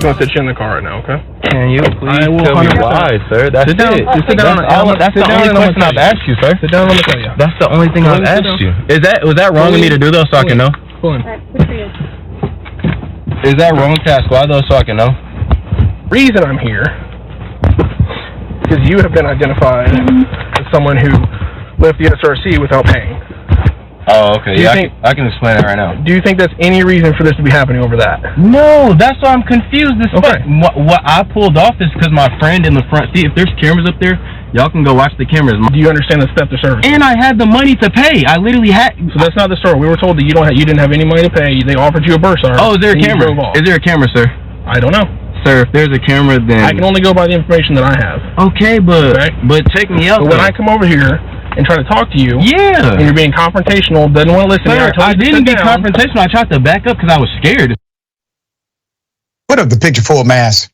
just gonna sit you in the car right now, okay? Can you please tell me why, sir? That's sit down, it. Sit down. That's the only question I've asked you, sir. Sit down. Let me tell you. That's the only thing I've asked you. Was that wrong of me to do though, so I can know? Pull in. Is that wrong to ask why though, so I can know? Reason I'm here is you have been identified as someone who left the SRC without paying. Oh, okay. Yeah, I can explain it right now. Do you think there's any reason for this to be happening over that? No, that's why I'm confused. What I pulled off is because my friend in the front seat, if there's cameras up there, y'all can go watch the cameras. Do you understand the theft of service? And I had the money to pay. I literally had. So that's not the story. We were told that you didn't have any money to pay. They offered you a bursar. Oh, is there a camera? Is there a camera, sir? I don't know. Sir, if there's a camera, then I can only go by the information that I have. Okay, but check me out. But when I come over here and try to talk to you, and you're being confrontational, doesn't want to listen. Sir, I didn't get confrontational. I tried to back up because I was scared. Put up the picture full mass.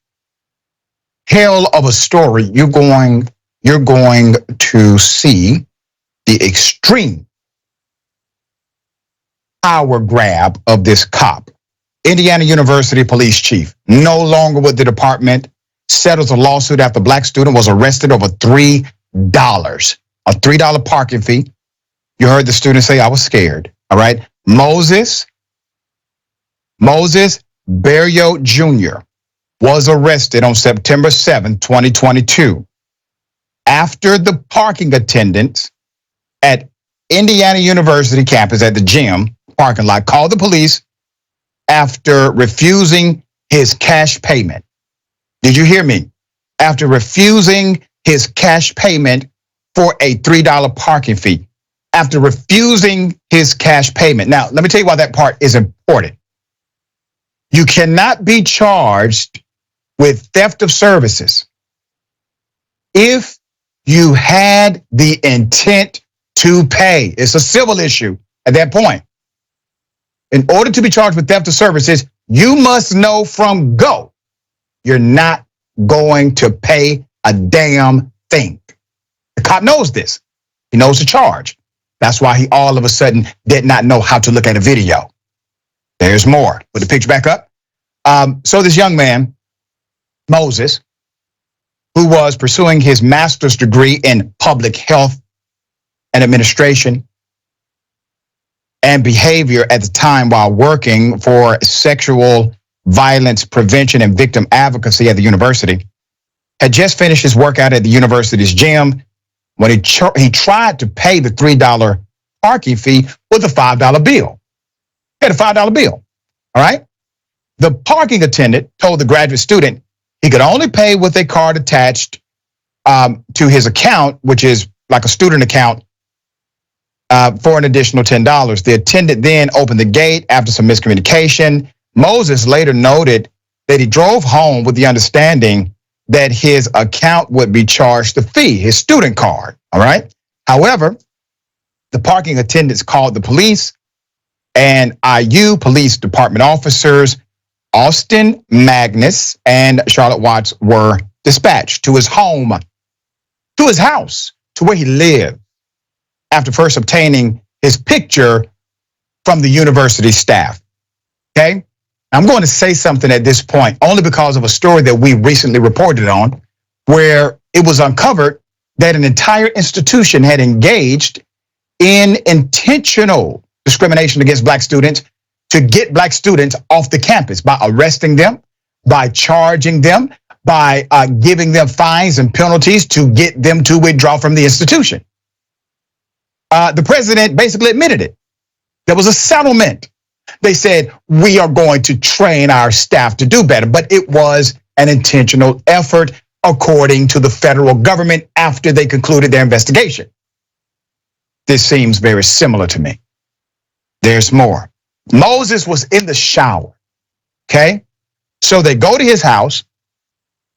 Hell of a story. You're going to see the extreme power grab of this cop. Indiana University police chief, no longer with the department, settles a lawsuit after black student was arrested over $3. A $3 parking fee. You heard the student say, I was scared. All right. Moses Berrios Jr. was arrested on September 7, 2022. After the parking attendants at Indiana University campus at the gym parking lot called the police after refusing his cash payment. Did you hear me? After refusing his cash payment for a $3 parking fee. After refusing his cash payment. Now, let me tell you why that part is important. You cannot be charged with theft of services if you had the intent to pay. It's a civil issue at that point. In order to be charged with theft of services, you must know from go you're not going to pay a damn thing. The cop knows this. He knows the charge. That's why he all of a sudden did not know how to look at a video. There's more. Put the picture back up. So this young man, Moses, who was pursuing his master's degree in public health and administration and behavior at the time while working for sexual violence prevention and victim advocacy at the university, had just finished his workout at the university's gym when he tried to pay the $3 parking fee with a $5 bill. He had a $5 bill, all right? The parking attendant told the graduate student he could only pay with a card attached to his account, which is like a student account, for an additional $10. The attendant then opened the gate after some miscommunication. Moses later noted that he drove home with the understanding that his account would be charged the fee, his student card, all right? However, the parking attendants called the police, and IU Police Department officers Austin Magnus and Charlotte Watts were dispatched to his home, to his house, to where he lived, after first obtaining his picture from the university staff, okay? I'm going to say something at this point, only because of a story that we recently reported on, where it was uncovered that an entire institution had engaged in intentional discrimination against black students to get black students off the campus by arresting them, by charging them, by giving them fines and penalties to get them to withdraw from the institution. The president basically admitted it. There was a settlement. They said, we are going to train our staff to do better, but it was an intentional effort according to the federal government after they concluded their investigation. This seems very similar to me. There's more. Moses was in the shower, okay? So they go to his house.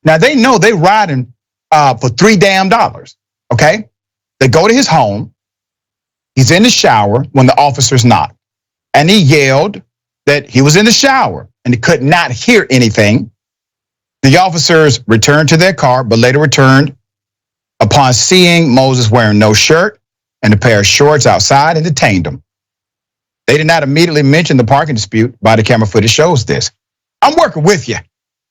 Now they know they're riding for $3 damn, okay? They go to his home. He's in the shower when the officers knocked. And he yelled that he was in the shower and he could not hear anything. The officers returned to their car, but later returned upon seeing Moses wearing no shirt and a pair of shorts outside and detained him. They did not immediately mention the parking dispute. Body camera footage shows this. I'm working with you.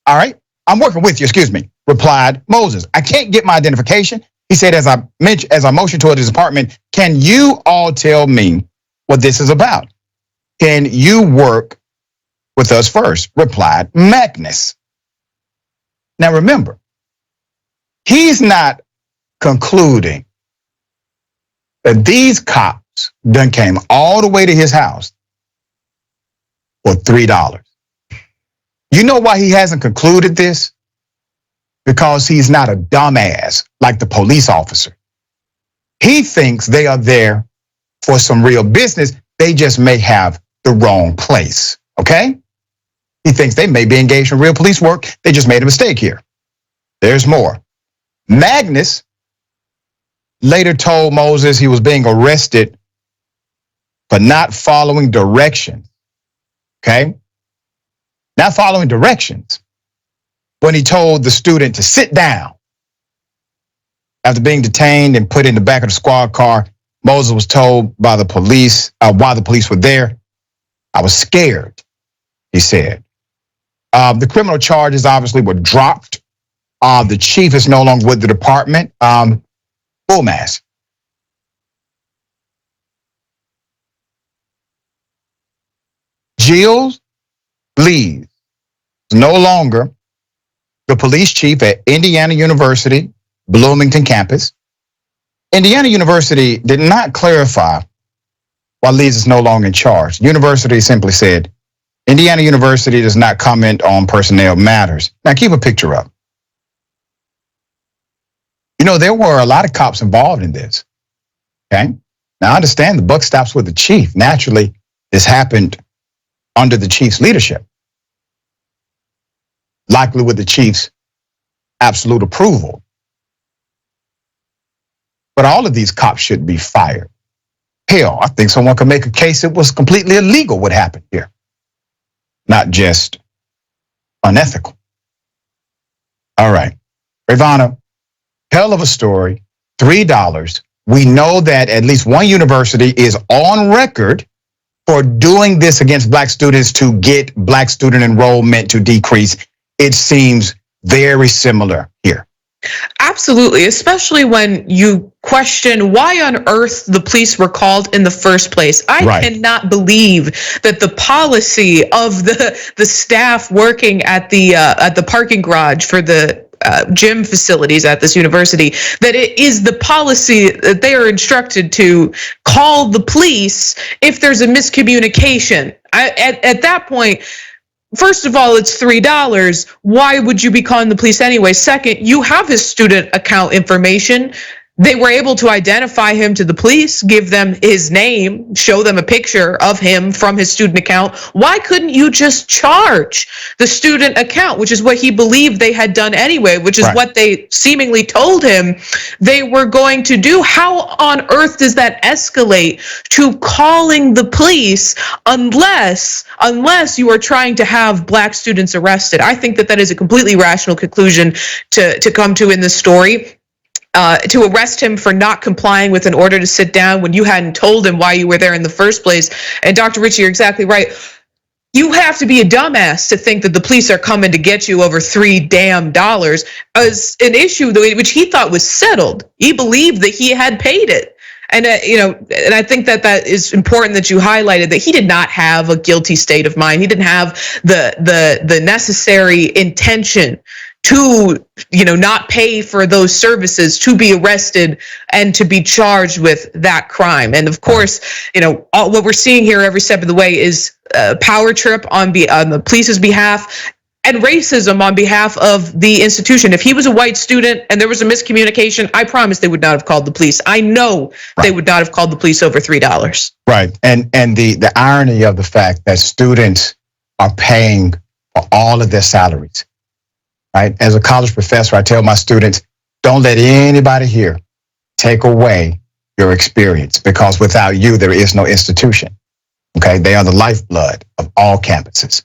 All right, I'm working with you, excuse me, replied Moses. I can't get my identification. He said, as I motioned toward his apartment, can you all tell me what this is about? Can you work with us first? Replied Magnus. Now remember, he's not concluding that these cops done came all the way to his house for $3. You know why he hasn't concluded this? Because he's not a dumbass like the police officer. He thinks they are there for some real business. They just may have the wrong place, okay? He thinks they may be engaged in real police work. They just made a mistake here. There's more. Magnus later told Moses he was being arrested for not following directions, okay? Not following directions. When he told the student to sit down after being detained and put in the back of the squad car, Moses was told by the police, while the police were there, I was scared, he said. The criminal charges obviously were dropped. The chief is no longer with the department. Bullmass. Giles Lees is no longer the police chief at Indiana University, Bloomington campus. Indiana University did not clarify why Lees is no longer in charge. University simply said, Indiana University does not comment on personnel matters. Now keep a picture up. You know, there were a lot of cops involved in this, okay? Now I understand the buck stops with the chief. Naturally, this happened under the chief's leadership, likely with the chief's absolute approval. But all of these cops should be fired. Hell, I think someone could make a case it was completely illegal what happened here, not just unethical. All right, Ravana, hell of a story, $3. We know that at least one university is on record for doing this against black students to get black student enrollment to decrease. It seems very similar here. Absolutely, especially when you question why on earth the police were called in the first place. I cannot believe that the policy of the staff working at the parking garage for the gym facilities at this university, that it is the policy that they are instructed to call the police if there's a miscommunication. At that point, first of all, it's $3. Why would you be calling the police anyway? Second, you have his student account information. They were able to identify him to the police, give them his name, show them a picture of him from his student account. Why couldn't you just charge the student account, which is what he believed they had done anyway, which is what they seemingly told him they were going to do? How on earth does that escalate to calling the police unless you are trying to have black students arrested? I think that is a completely rational conclusion to come to in this story. To arrest him for not complying with an order to sit down when you hadn't told him why you were there in the first place. And Dr. Ritchie, you're exactly right. You have to be a dumbass to think that the police are coming to get you over $3 damn as an issue which he thought was settled. He believed that he had paid it. And, and I think that is important that you highlighted that he did not have a guilty state of mind. He didn't have the necessary intention to, not pay for those services, to be arrested and to be charged with that crime. And of course, what we're seeing here every step of the way is a power trip on the police's behalf and racism on behalf of the institution. If he was a white student and there was a miscommunication, I promise they would not have called the police. I know they would not have called the police over $3. Right. And the irony of the fact that students are paying for all of their salaries. Right? As a college professor, I tell my students, don't let anybody here take away your experience, because without you, there is no institution. Okay? They are the lifeblood of all campuses.